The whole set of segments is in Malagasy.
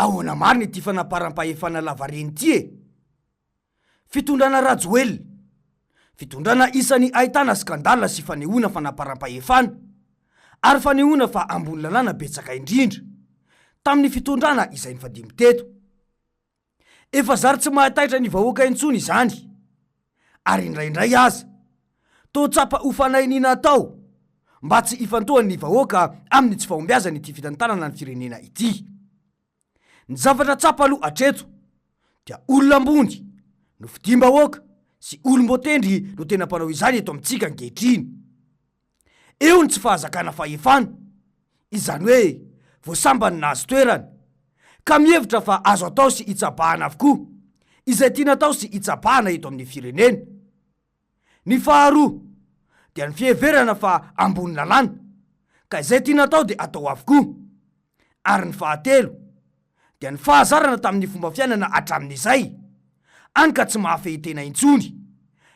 ahoana mariny ty fanaparam-pahefana lavareny ty e. Fitondrana Rajoelina, fitondrana isany ahitana skandala sy fanehoana fanaparam-pahefana ary fanehoana fa ambony lalàna betsaka indrindra tamin'ny fitondrana izay nifadimy teto. Efa zary tsy mahataitra ny vahoaka intsony izany, ary indraindray aza to tsapa hofanainina atao mba tsy ifantohan'ny vahoaka amin'ny tsy fahombiazany ity fitantanana ny firenena ity. Ny zavatra tsapa aloha atreto dia olona ambony no fidim-bahoaka sy olom-botendry no tena mpanao izany eto amintsika ankehitriny. Eo ny tsy fahazakana fahefana, izany hoe voasambany nazo toerana ka mihevitra fa azo atao sy itsabahana avokoa izay tiana atao sy itsabahana eto amin'ny firenena. Ny faharoa dia ny fiheverana fa ambony lalàna ka izay tiana atao dia atao avokoa. Ary ny fahatelo dia ny fahazarana tamin'ny fomba fiainana hatramin'izay any ka tsy mahafehitena intsony,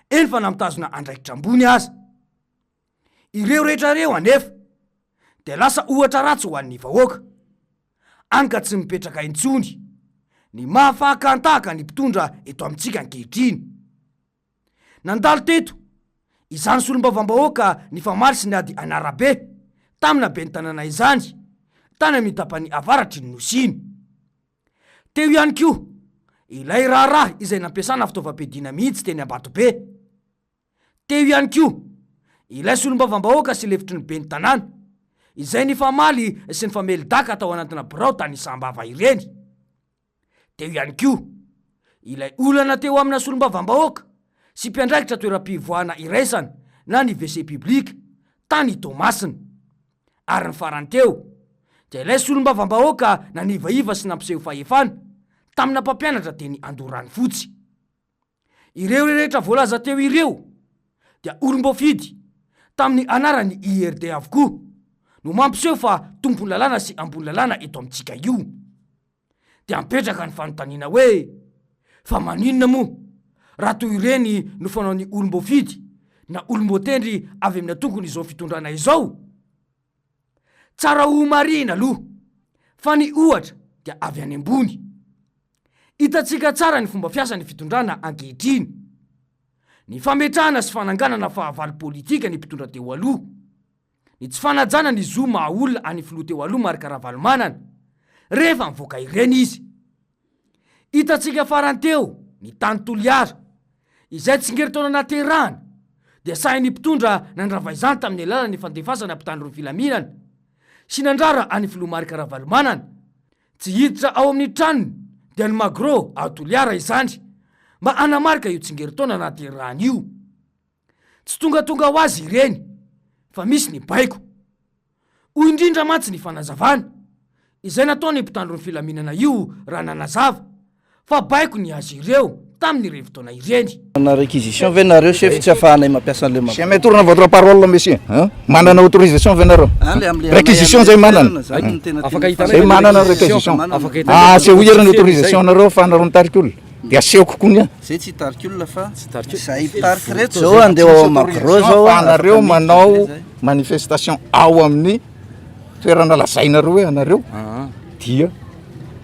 eny fa namitazona andraikitra ambony aza. Ireo rehetrareo anefa dia lasa ohatra ratsy ho an'ny vahoaka, any ka tsy mipetraka intsony ny mahafahakantahaka ny mpitondra eto amintsika ankehitriny. Nandalo teto izany solombavam-bahoaka ny famaly sy ny ady anarabe tamina ben'ny tanàna izany tany amin'ny tapany avaratry ny nosiny. Teo ihany koa ilay raharaha izay nampiasana fitaovam-piadiana mihitsy teny Ambatobe. Teo ihany koa ilay solombavam-bahoaka sy lefitry ny ben'ny tanàna izay ny famaly sy ny fameli-daka atao anatina birao tany Sambava ireny. Teo ihany koa ilay olana teo amina solombavam-bahoaka sy mpiandraikitra toeram-pivoahana iraisana na ny WC publika tany Tomasina. Ary ny farany teo dia ilay solombavam-bahoaka nanivaiva sy nampiseho fahefana tamina mpampianatra teny Andorany fotsy. Ireo rehetra voalaza teo ireo dia olom-bofidy tamin'ny anarany IRD avokoa no mampiseho fa tompony lalàna sy ambony lalàna eto amintsika io. Dia mipetraka ny fanontaniana hoe fa maninona moa raha toy ireny no fanao ny olom-bofidy na olom-botendry avy amin'ny tokony izao fitondrana izao. Tsara ho marina aloha fa ny ohatra dia avy any ambony. Hitatsika tsara ny fomba fiasan'ny fitondrana ankehitriny. Ny fametrahana sy fananganana fahavalo politika ny mpitondra teo aloha, ny tsy fanajana ny zo maha olona any filoha teo aloha Marc Ravalomanana rehefa mivoaka ireny izy. Hitatsika farany teo ny tany Toliara izay tsingeritaona naterahana dia sahin'ny mpitondra nandrava izany tamin'ny alalan'ny fandefasana mpitandro ny filaminana sy nandrara any filoha Marc Ravalomanana. Tsy hiditra ao amin'ny tranony dia ny Magro ao Toliara izany mba anamarika io tsingeritaona naterahana io. Tsy tonga ho azy ireny fa misy ny baiko. Hoy indrindra mantsy ny fanazavana izay nataony mpitandro ny filaminana io raha nanazava fa baiko ny azy ireo tamin'ny revi-taona ireny. Na réquisition ve nareo chef tsy afahanay mampiasa an'le Chef tourne votre parole monsieur. Manana autorisation ve nareo? Réquisition zay manana. Afaka hitanay Zay manana réquisition. C'est où irany autorisation nareo fa nareo nitarika olona. Dia asehoko koa nia. Zay tsy hitarika olona fa zay hitarika reto zao andeha ao Magro zao anareo manao manifestation ao amin'ny toerana lazainareo hoe anareo dia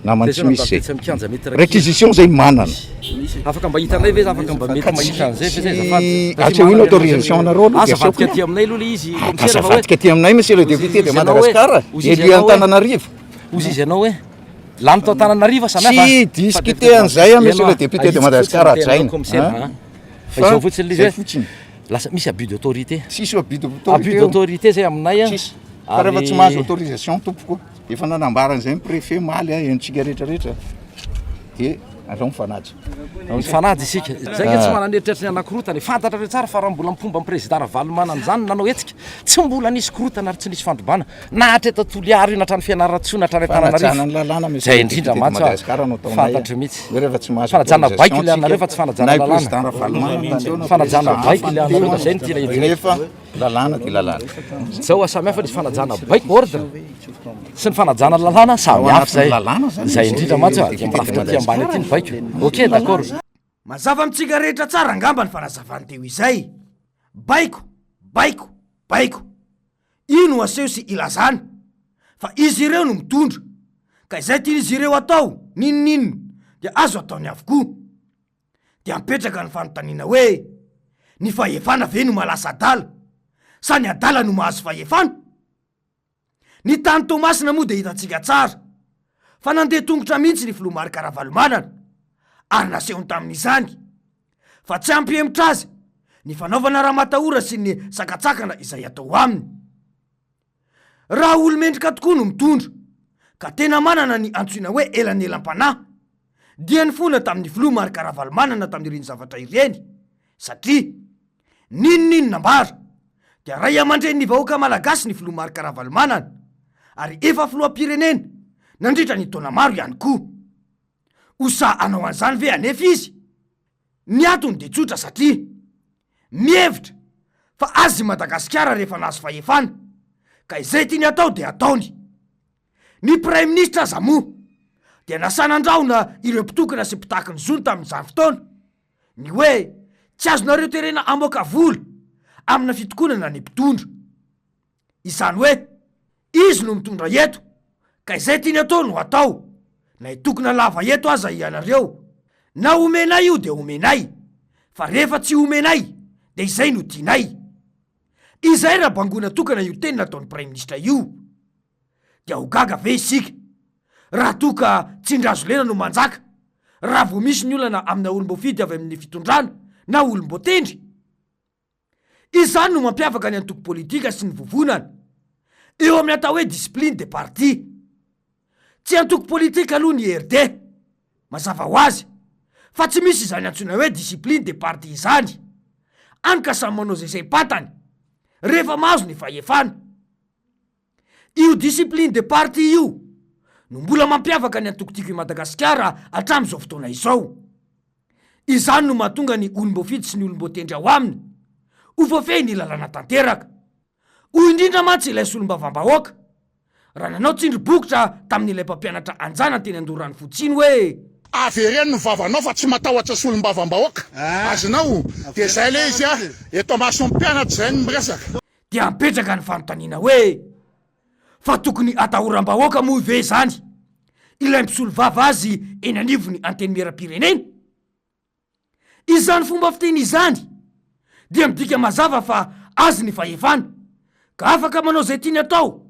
namany tsy misy réquisition zay manana. Afaka mba hitanay ve afaka mba mety mahita an'izay fa zay zafady. Atsehony autorisation nareo aloha. Azafadika aty aminay aloha izy. Azafadika aty aminay monsieur le député de Madagascar. Élu Antananarivo. Ozy izy ianao hoe lany tao Antananarivo samihafa. Tsy discuter an'izay monsieur le député de Madagascar atsaina. Fa izao fotsiny izy hoe lasa misy abus d'autorité. Sisy abus Abus d'autorité zay aminay a. Fa rehefa tsy mahazo autorisation tompoko efa nanambarany zay ny préfet maly entsika rehetrarehetra dia alao mifanaja. Mifanaja isika. Zay tsy manana eritreritry ny anankirotany. Fantatra re tsara fa raha mbola mipomba amin'ny président Ravalomanana zany nanao hetsika tsy mbola nisy korotana ary tsy nisy fandrombana na hatreta Toliara io natrany fianaratsoa natrany Antananarivo. Zay indrindra mantsy fantatry mihitsy. Rehefa tsy mahazo fanajana baiko ile anareo fa tsy fanajana lalàna. président Ravalomanana Fanajana baiko ile anareo fa zay ny tena rehefa lalàna dia lalàna. Zao samihafa nisy fanajana baiko ordre sy ny fanajana lalàna samihafa zay. Zay indrindra mantsy dia mirafitra aty ambany aty ny baiko. Ok d'accord. Mazava amintsika rehetra tsara angamba ny fanazavany teo izay. Baiko, baiko, baiko. Ino aseho sy ilazana fa izy ireo no mitondra ka izay tian'izy ireo atao ninonino dia azo ataony avokoa. Dia mipetraka ny fanontaniana hoe ny fahefana ve no malasa adala sa ny adala no mahazo fahefana? Ny tany Tomasina moa dia hitantsika tsara fa nandeha tongotra mihitsy ny filoha Marika Ravalomanana ary nasehony tamin'izany fa tsy ampihemitra azy ny fanaovana raha matahora sy ny sakatsakana izay atao aminy. Raha olo-mendrika tokoa no mitondra ka tena manana ny antsoina hoe elanelam-panahy dia ny fona tamin'ny filoha Marika Ravalomanana tamin'ireny zavatra ireny, satria ninonino nambara dia ray aman-dreny ny vahoaka malagasy ny filoha Marika Ravalomanana ary efa filoham-pirenena nandritra ny taona maro ihany koa. Osa anao an'izany ve anefa izy? Ny antony dia tsotra, satria mihevitra fa azy Madagasikara rehefa nahazo fahefana ka izay tiany atao dia ataony. Ny Prime Ministre aza moa dia nasanandraona ireo mpitokana sy mpitaky ny zony tamin'izany fotoana ny hoe tsy azonareo terena amoaka vola amina fitokonana ny mpitondra. Izany hoe izy no mitondra eto ka izay tiany atao no atao, na hitokona lava eto aza ianareo, na omenay io dia omenay, fa rehefa tsy omenay dia izay no tianay. Izay raha bangona tokana io teny nataon'ny Prime Ministre io dia ho gaga ve isika raha toka tsindrazo lena no manjaka raha vo misy ny olana amina olom-boafidy avy amin'ny fitondrana na olom-botendry? Izany no mampiavaka ny antoko politika sy ny vovonana eo amin'ny atao hoe discipline de parti. Tsy antoko politika aloha ny RD mazava ho azy fa tsy misy izany antsoina hoe discipline de parti izany. Any ka samy manao zay patany rehefa mahazo ny fahefana. Io discipline de parti io no mbola mampiavaka ny antokotiko i Madagasikara hatramin'izao fotoana izao. Izany no mahatonga ny olom-boafidy sy ny olom-botendry ao aminy ho voafehy ny lalàna tanteraka. Hoy indrindra mantsy ilay solombavam-bahoaka raha nanao tsindry-bokotra tamin'ilay mpampianatra anjana teny Andorany fotsiny hoe avereny ny vavanao fa tsy matahotra solombavam-bahoaka azonao dia zay le izy eto mason'ny mpianatra zay ny miresaka. Dia mipetraka ny fanontaniana hoe fa tokony atahoram-bahoaka moa ve zany ilay mpisolo vava azy eny anivony anteny miera-pirenena? Izany fomba fiteny izany dia midika mazava fa azy ny fahefana ka afaka manao zay tiany atao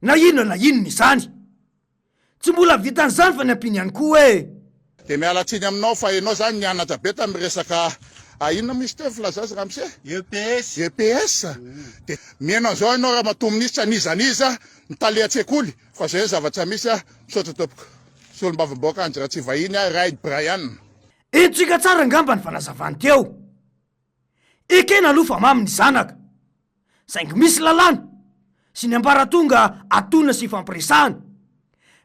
na inona izany. Tsy mbola vitan'izany fa ny ampiny ihany koa hoe dia miala tsiny aminao fa ianao zany nianatra be tamin'ny resaka inona misy teo filazazy ramse EPS dia mianao zao ianao raha matoministra nizaniza nitalehan-tsekoly fa zay zavatra misy misaotra tompoko solombavam-bahoaka anjy raha tsy vahiny Raid Brian. Entsika tsara ngamba ny fanazavany teo. Ekena aloha fa mamy ny zanaka saingy misy lalàna sy ny ambaratonga atona sy fampiresahana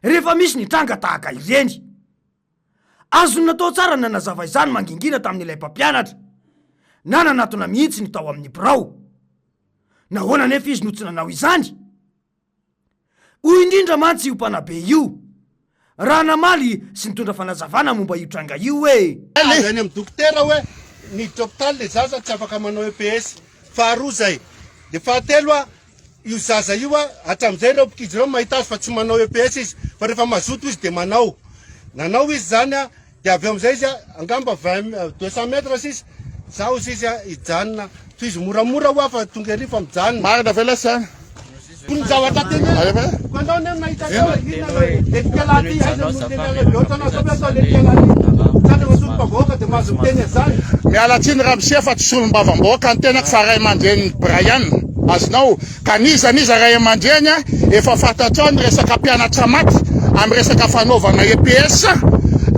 rehefa misy ny tranga tahaka ireny. Azony natao tsara nanazava izany mangingina tamin'ilay mpampianatra na nanatona mihitsy ny tao amin'ny birao. Nahoana nefa izy no tsy nanao izany? Hoy indrindra mantsy io mpanabe io raha namaly sy nitondra fanazavana momba io tranga io hoe azany amin'ny dokotera hoe ny hôpitaly le zaza tsy afaka manao EPS. Faharoa zay de fahatelo io zaza io hatramin'izay reo mpikidy reo mahita azy fa tsy manao EPS izy fa rehefa mazoto izy de nanao izy zany de avy amin'izay izy angamba 200 metres izy zao izy hijanona toy izy moramora ho fa tonga ery fa mijanona marina ve lasany ny zavatra teny anao ny nahita letikelaty solom-bavam-bahoaka de mahazo miteny zany. miala tsiny ramse fa tsy solombavam-bahoaka ny tenako fa ray aman-dreny Brian azonao ka niza ray aman-dreny efa fantatrao ny resaka mpianatra maty amin'ny resaka fanaovana EPS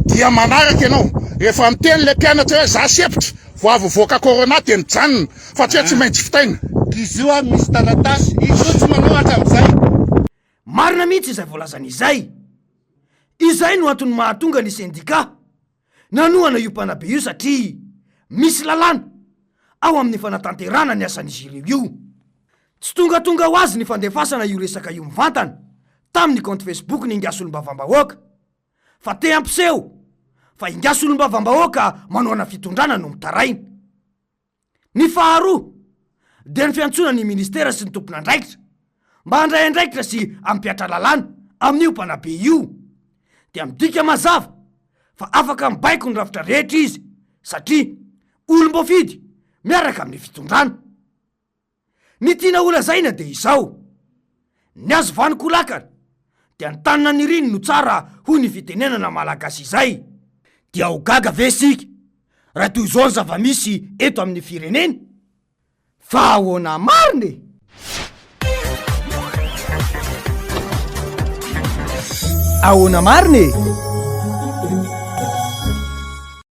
dia manaraka ianao rehefa miteny le mpianatra hoe za sepitra voavoaka corona de mijanona fa tsy maintsy fitaina. Izy io misy taratasy izy tsy manao hatramin'izay. Marina mihitsy izay voalazan'izay. Izay no antony mahatonga ny sendika nanohana io mpanabe io satria misy lalàna ao amin'ny fanatanterana ny asan'izy ireo io. Tsy tongatonga ho azy ny fandefasana io resaka io mivantana tamin'ny compte Facebook ny ingasy olom-bavam-bahoaka fa te ampiseho fa ingasy olom-bavam-bahoaka manoana fitondrana no mitaraina. Ny faharoa dia ny fiantsona ny ministera sy ny tompon'andraikitra mba handray andraikitra sy ampiatra lalàna amin'io mpanabe io. dia midika mazava fa afaka mibaiko ny rafitra rehetra izy satria olom-boafidy miaraka amin'ny fitondrana. Ny tiana olazaina dia izao: ny azo vaniko lakana dia ny tanina ny riny no tsara hoy ny fitenenana malagasy izay. Dia ho gaga ve sika raha toy izao ny zava-misy eto amin'ny firenena? Fa ahoana mariny? Ahoana mariny?